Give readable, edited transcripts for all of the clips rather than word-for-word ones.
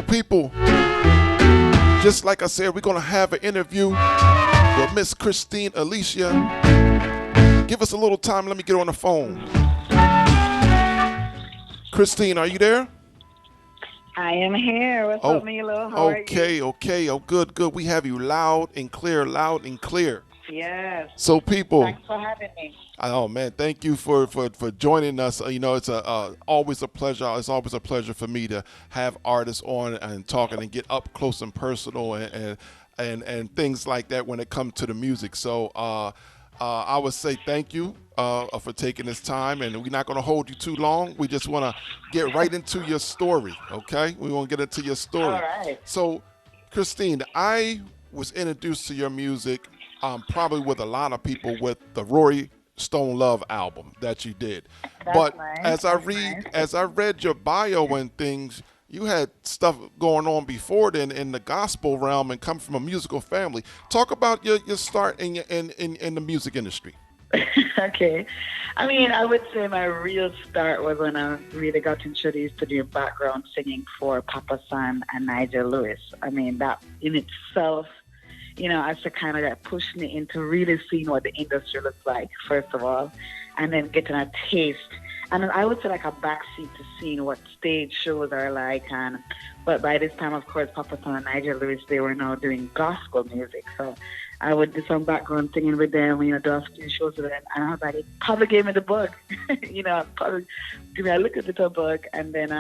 So people, just like I said, we're going to have an interview with Miss Kristine Alicia. Give us a little time. Let me get on the phone. Kristine, are you there? I am here. What's up, Meelo? How are you? Okay. Oh, good. We have you loud and clear. Yes. So people, Thanks for having me. oh man, thank you for joining us. You know, it's always a pleasure. It's always a pleasure for me to have artists on and talking and get up close and personal and things like that when it comes to the music. So I would say thank you for taking this time, and we're not going to hold you too long. We just want to get right into your story, okay? We want to get into your All story. right. So, Kristine, I was introduced to your music probably with a lot of people with the Rory Stone Love album that you did. That's But nice. as I read your bio and things, you had stuff going on before then in the gospel realm and come from a musical family. Talk about your start in the music industry. Okay. I mean, I would say my real start was when I really got introduced to the background singing for Papa San and Nigel Lewis. I mean, that in itself, as to kind of that pushed me into really seeing what the industry looks like, first of all, and then getting a taste. And I would say like a backseat to seeing what stage shows are like. But by this time, of course, Papa San and Nigel Lewis, they were now doing gospel music. So I would do some background singing with them, do a few shows with them. And I was like, it probably gave me the bug. Probably give me a little bit of bug. And then,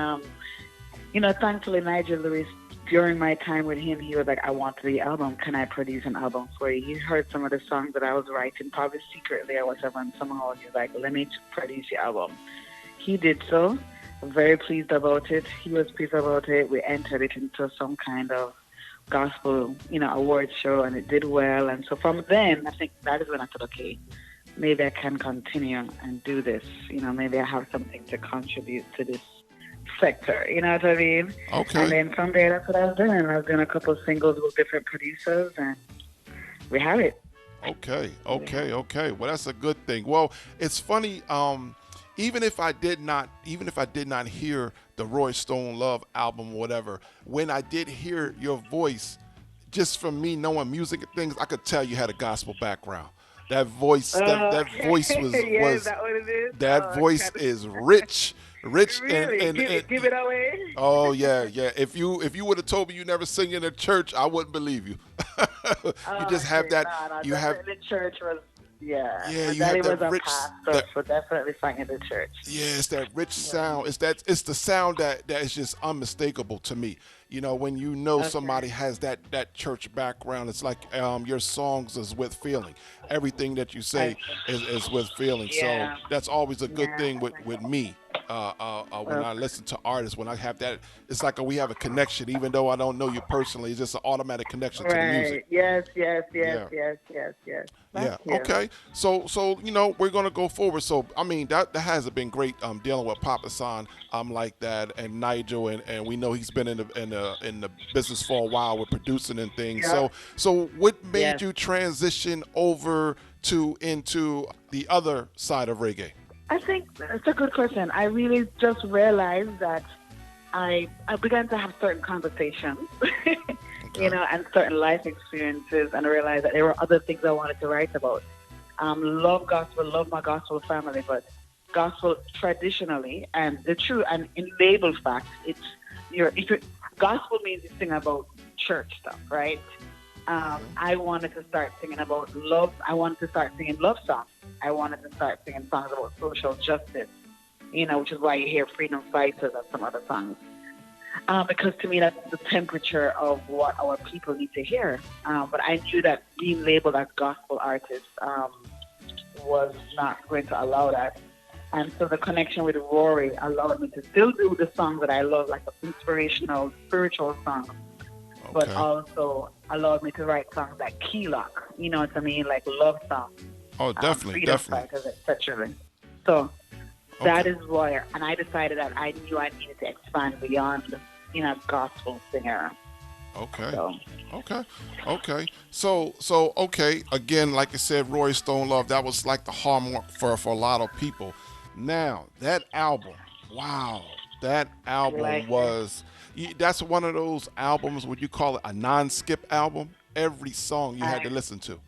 thankfully, Nigel Lewis, during my time with him, he was like, I want the album. Can I produce an album for you? He heard some of the songs that I was writing, probably secretly or whatever, and somehow he was like, let me produce your album. He did so. Very pleased about it. He was pleased about it. We entered it into some kind of gospel, award show, and it did well. And so from then, I think that is when I thought, okay, maybe I can continue and do this. Maybe I have something to contribute to this sector. You know what I mean? Okay. And then from there, that's what I was doing. I was doing a couple of singles with different producers, and we have it. Okay. Well, that's a good thing. Well, it's funny. Even if I did not hear the Roy Stone Love album or whatever, when I did hear your voice, just from me knowing music and things, I could tell you had a gospel background. That voice, that voice was yeah, is that what it is? that voice is rich. Really? and give it away. oh yeah. If you would have told me you never sing in a church, I wouldn't believe you. You just have that. No, you have the church was. Yeah, yeah. You Daddy have that was a rich. pastor, so definitely sang in the church. Yeah, it's that rich sound. It's the sound that is just unmistakable to me. When somebody has that church background, it's like your songs is with feeling. Everything that you say is with feeling. Yeah. So that's always a good Yeah. thing with me. When I listen to artists, when I have that, it's like we have a connection, even though I don't know you personally. It's just an automatic connection to the music. Yes. Yeah. Yeah. Thank you. Okay. So we're gonna go forward. So I mean that has been great. Dealing with Papa San like that and Nigel and we know he's been in the business for a while with producing and things. Yeah. So what made Yes. you transition over into the other side of reggae? I think that's a good question. I really just realized that I began to have certain conversations, and certain life experiences, and I realized that there were other things I wanted to write about. Love gospel, love my gospel family, but gospel traditionally, and the true and in label fact, gospel means you sing about church stuff, right? I wanted to start singing about love. I wanted to start singing love songs. I wanted to start singing songs about social justice, which is why you hear Freedom Fighters and some other songs. Because to me, that's the temperature of what our people need to hear. But I knew that being labeled as gospel artist was not going to allow that. And so the connection with Rory allowed me to still do the songs that I love, like the inspirational, spiritual songs, but also allowed me to write songs like Key Lock, you know what I mean, like love songs. Oh, definitely. Fighters, etc. So that is why, and I decided that I knew I needed to expand beyond, gospel singer. Okay. So. Okay. So okay. Again, like I said, Roy Stone Love, that was like the hallmark for a lot of people. Now that album, wow. That I album like it. was. That's one of those albums. Would you call it a non-skip album? Every song you had to I, listen to.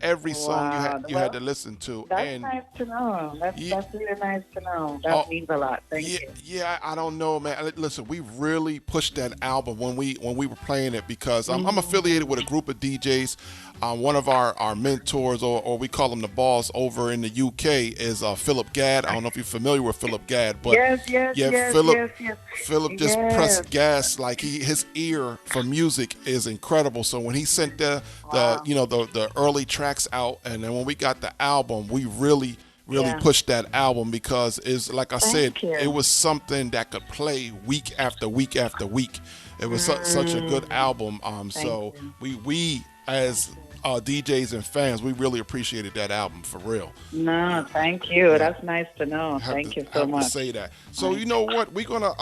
Every song wow. you had to Well, listen to, that's and nice to know. yeah, That's really nice to know. That oh, means a lot. Thank yeah, you. yeah. I don't know, man. Listen, we really pushed that album when we were playing it because I'm affiliated with a Mm. group of DJs. One of our mentors, or we call him the boss, over in the UK is Philip Gadd. I don't know if you're familiar with Philip Gadd, but Yes, yes, yeah, yes, Philip. yes, yes, Philip just yes. pressed gas like his ear for music is incredible. So when he sent the Wow. you know the early tracks out, and then when we got the album, we really Yeah. pushed that album because it's like I said, Thank it you. was something that could play week after week after week. It was such a good Mm. album. Thank So you. we as Thank you. DJs and fans, we really appreciated that album for real. No, thank you. Yeah, That's nice to know. have to Thank you so have to much. say that. So Nice. you know what? We're gonna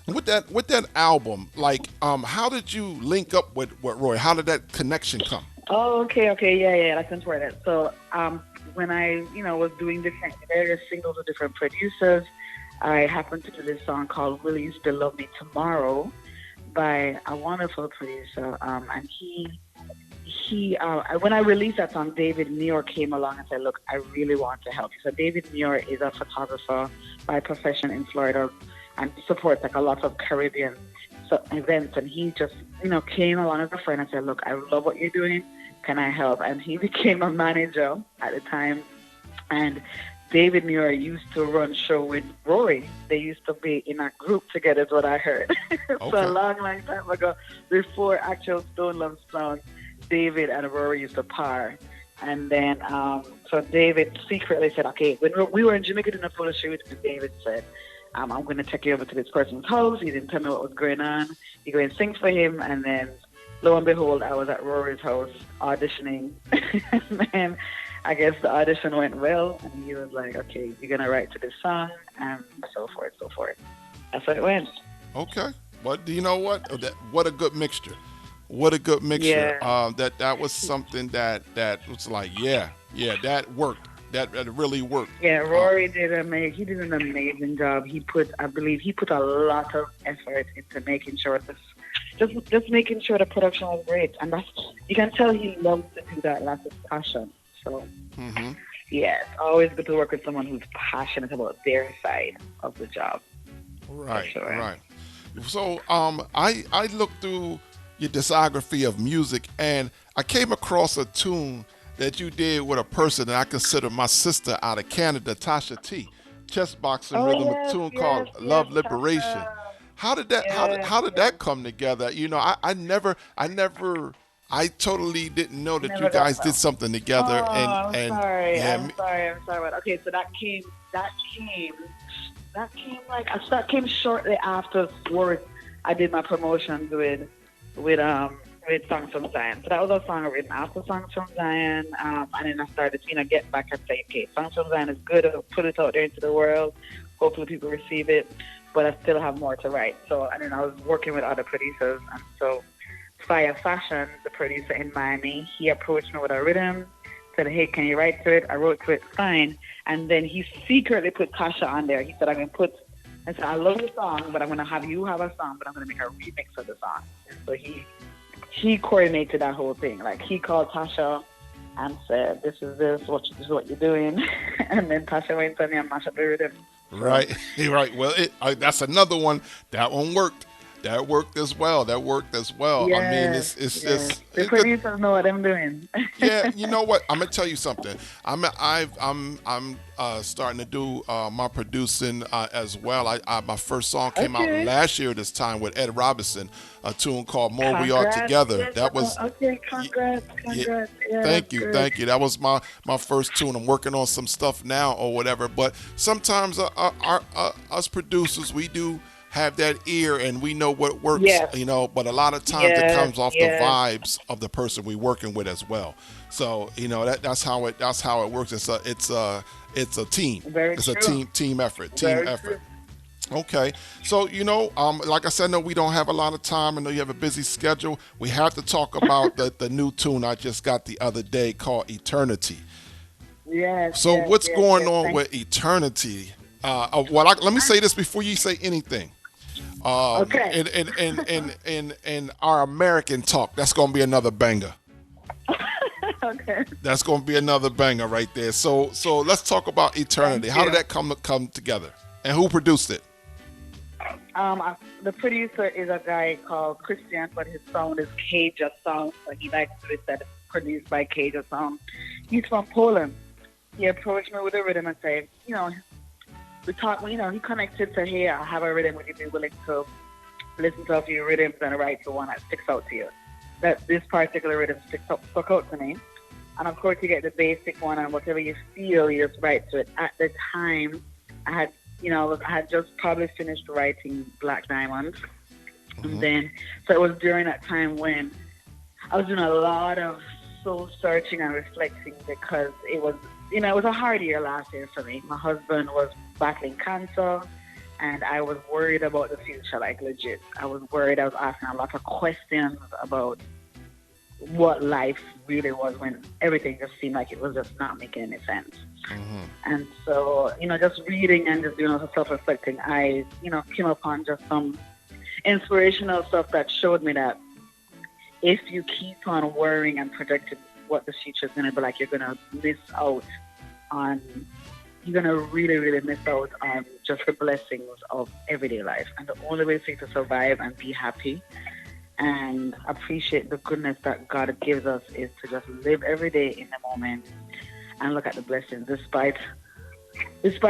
with that album, like how did you link up with Roy? How did that connection come? Oh, okay, okay, yeah, yeah, that's important. So, when I, was doing different various singles with different producers, I happened to do this song called "Will You Still Love Me Tomorrow" by a wonderful producer, and when I released that song, David Muir came along and said, "Look, I really want to help you." So David Muir is a photographer by profession in Florida, and supports like a lot of Caribbean events. And he just, came along as a friend and said, "Look, I love what you're doing. Can I help?" And he became a manager at the time. And David Muir used to run show with Rory. They used to be in a group together, is what I heard. So a Okay. long, long time ago, before actual Stone Love Sound, David and Rory used to par. And then, so David secretly said, "Okay," when we were in Jamaica doing a photo shoot, and David said, "I'm going to take you over to this person's house." He didn't tell me what was going on. He go and sing for him, and then lo and behold, I was at Rory's house auditioning. And then I guess the audition went well, and he was like, "Okay, you're going to write to this song," and so forth, so forth. That's how it went. Okay. But do you know what? What a good mixture. What a good mixture. Yeah. That was something that was like, yeah, that worked. That really worked. Yeah, Uh, Rory he did an amazing job. I believe he put a lot of effort into making sure just making sure the production was great. And you can tell he loves to do that, lots of passion. So, hmm yeah, it's always good to work with someone who's passionate about their side of the job, for Right, sure. right. So I looked through your discography of music, and I came across a tune that you did with a person that I consider my sister out of Canada, Tasha T. Chess boxing Oh, rhythm, a yes, tune yes, called yes, Love Liberation. Tasha. How did that Yes, how did yes. that come together? I totally didn't know that you Never got guys did them. something Oh, together, and I'm sorry. yeah, Okay, so that came shortly after work. I did my promotions with Songs from Zion. So that was a song written after Songs from Zion. And then I started to, get back and say, okay, Songs from Zion is good. I'll put it out there into the world. Hopefully people receive it. But I still have more to write. So, and then I was working with other producers. And so Fire Fashion, the producer in Miami, he approached me with a rhythm, said, "Hey, can you write to it?" I wrote to it, fine. And then he secretly put Tasha on there. He said, I said, "I love the song, but I'm going to have you have a song, but I'm going to make a remix of the song." So he coordinated that whole thing. Like, he called Tasha and said, this is what you're doing." And then Tasha went on there and mashed up the rhythm. So, right, right. Well, that's another one. That one worked. That worked as well. That worked as well. I mean, yes, it's yes. just The producers know what I'm doing. yeah. You know what? I'm gonna tell you something. I'm starting to do my producing as well. My first song came out Okay. last year this time with Ed Robinson, a tune called "More We Are Congrats. Together." Yes, That was okay, y- congrats, yeah, congrats. Yeah, that's thank you, good. thank you. That was my first tune. I'm working on some stuff now or whatever. But sometimes us producers, we do have that ear and we know what works, Yes, but a lot of times it yes, comes off the yes. vibes of the person we're working with as well. So that's how it works. It's a team. Very It's a true. team effort. Team Very effort. true. Okay, so like I said, no, we don't have a lot of time. I know you have a busy schedule. We have to talk about the new tune I just got the other day called "Eternity." Yes, So yes, what's yes, going yes. on Thank with "Eternity"? Let me say this before you say anything. Okay. In our American talk, that's going to be another banger. Okay. That's going to be another banger right there. So let's talk about Thank Eternity. How did you. that come together, and who produced it? The producer is a guy called Christian, but his sound is Cajun sound. So he likes to be said it's produced by Cajun sound. He's from Poland. He approached me with a rhythm and said, we talked, he connected to, hey, I have a rhythm. Would you be willing to listen to a few rhythms and write to one that sticks out to you? That this particular rhythm stuck out to me. And of course, you get the basic one, and whatever you feel, you just write to it. At the time, I had, I had just probably finished writing Black Diamond. And then, so it was during that time when I was doing a lot of soul searching and reflecting because it was, it was a hard year last year for me. My husband was battling cancer, and I was worried about the future, like legit. I was worried. I was asking a lot of questions about what life really was when everything just seemed like it was just not making any sense. And so, just reading and just doing a self-reflecting, I, came upon just some inspirational stuff that showed me that if you keep on worrying and projecting what the future is going to be like, you're going to miss out on, you're going to really, really miss out on just the blessings of everyday life. And the only way for you to survive and be happy and appreciate the goodness that God gives us is to just live every day in the moment and look at the blessings despite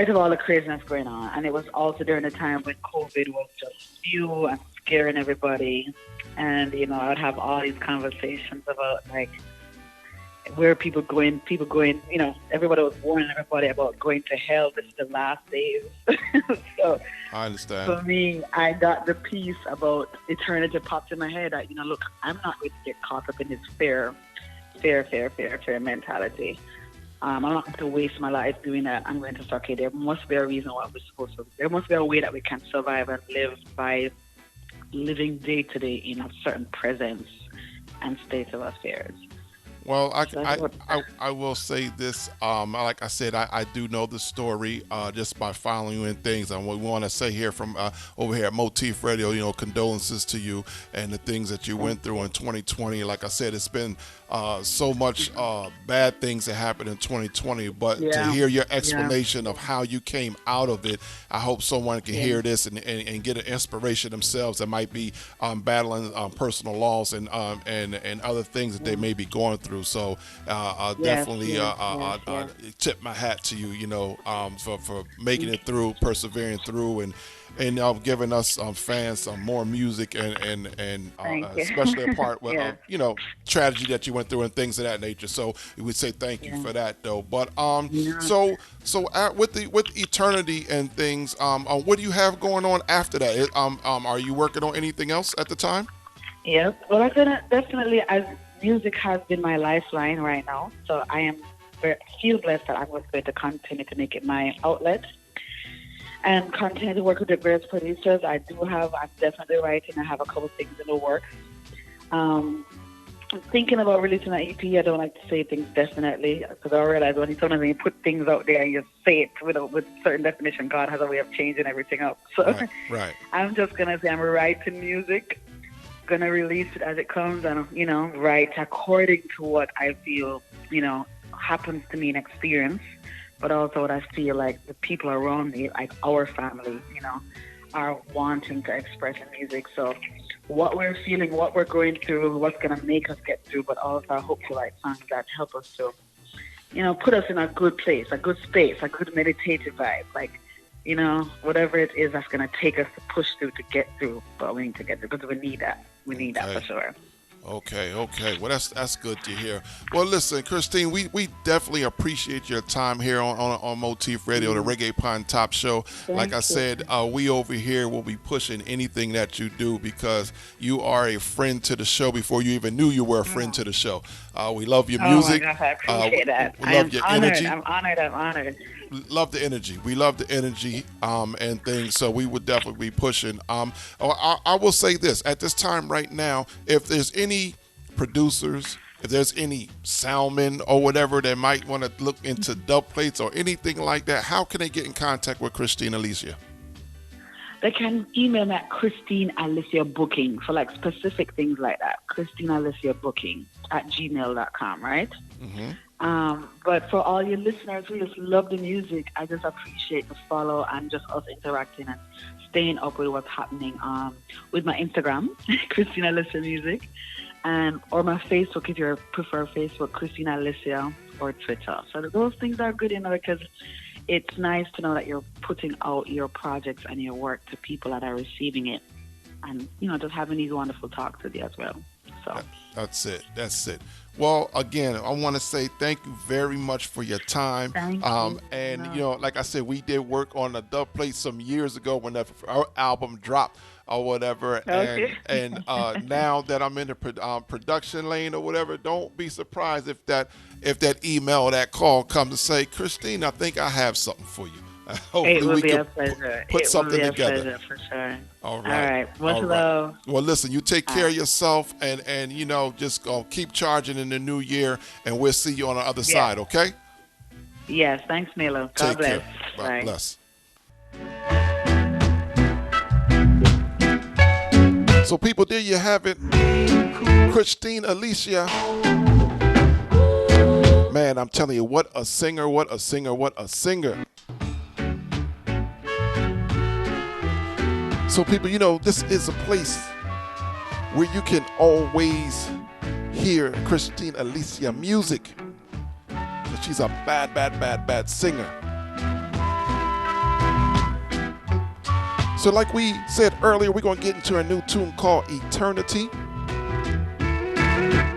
of all the craziness going on. And it was also during the time when COVID was just new and scaring everybody. And, I would have all these conversations about, like, where people going, everybody was warning everybody about going to hell. This is the last days. So I understand. for me, I got the piece about eternity popped in my head that, look, I'm not going to get caught up in this fair mentality. I'm not going to waste my life doing that. I'm going to say, okay, there must be a reason why we're supposed to. There must be a way that we can survive and live by living day to day in a certain presence and state of affairs. Well, I will say this. Like I said, I do know the story just by following you and things. And we want to say here from over here at Motif Radio, condolences to you and the things that you went through in 2020. Like I said, it's been so much bad things that happened in 2020. But to hear your explanation of how you came out of it, I hope someone can hear this and get an inspiration themselves that might be battling personal loss and other things that they may be going through. So definitely tip my hat to you, for making it through, persevering through, and giving us fans some more music and especially a part with tragedy that you went through and things of that nature. So we would say thank you for that, though. But with Eternity and things, what do you have going on after that? Are you working on anything else at the time? Yes. Well, I'm gonna definitely, as music has been my lifeline right now, so I feel blessed that I'm going to continue to make it my outlet and continue to work with the great producers. I'm definitely writing. I have a couple things in the works. I'm thinking about releasing an EP. I don't like to say things definitely because I realize sometimes when you put things out there and you say it with certain definition, God has a way of changing everything up. So right. I'm just going to say I'm writing music, going to release it as it comes and, write according to what I feel, happens to me in experience, but also what I feel like the people around me, like our family, are wanting to express in music. So what we're feeling, what we're going through, what's going to make us get through, but also I hope to write songs that help us to, put us in a good place, a good space, a good meditative vibe, like, whatever it is that's going to take us to push through to get through, but we need to get through because we need that. We need that for sure. Okay. Well, that's good to hear. Well, listen, Kristine, we definitely appreciate your time here on Motif Radio, the Reggae Pine Top Show. Like I said, we over here will be pushing anything that you do because you are a friend to the show before you even knew you were a friend to the show. We love your music. Oh my gosh, I appreciate that. We love your energy. I'm honored. Love the energy. We love the energy and things. So we would definitely be pushing. I will say this at this time right now, if there's any producers if there's any soundmen or whatever that might want to look into dub plates or anything like that, how can they get in contact with Kristine Alicia? They can email me at Kristine Alicia Booking for like specific things like that. Kristine Alicia Booking at gmail.com, right? But for all your listeners who just love the music, I just appreciate the follow and just us interacting and staying up with what's happening with my Instagram, Kristine Alicia Music, and or my Facebook if you prefer Facebook, Kristine Alicia, or Twitter. So those things are good, because it's nice to know that you're putting out your projects and your work to people that are receiving it, and just having these wonderful talks with you as well. So that's it. Well, again, I want to say thank you very much for your time. Thank you. And like I said, we did work on a dub plate some years ago when our album dropped or whatever. Okay. And now that I'm in the production lane or whatever, don't be surprised if that email or that call comes to say, Kristine, I think I have something for you. Hopefully it will we be can a pleasure. put something together. It will be a pleasure for sure. All right. Much love. Well, listen, you take care of yourself and just keep charging in the new year, and we'll see you on the other side, okay? Yes, thanks, Meelo. God bless. God bless. So, people, there you have it. Kristine Alicia. Man, I'm telling you, what a singer, what a singer, what a singer. So people, this is a place where you can always hear Kristine Alicia music. She's a bad singer. So like we said earlier, we're going to get into a new tune called Eternity.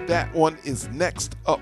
That one is next up.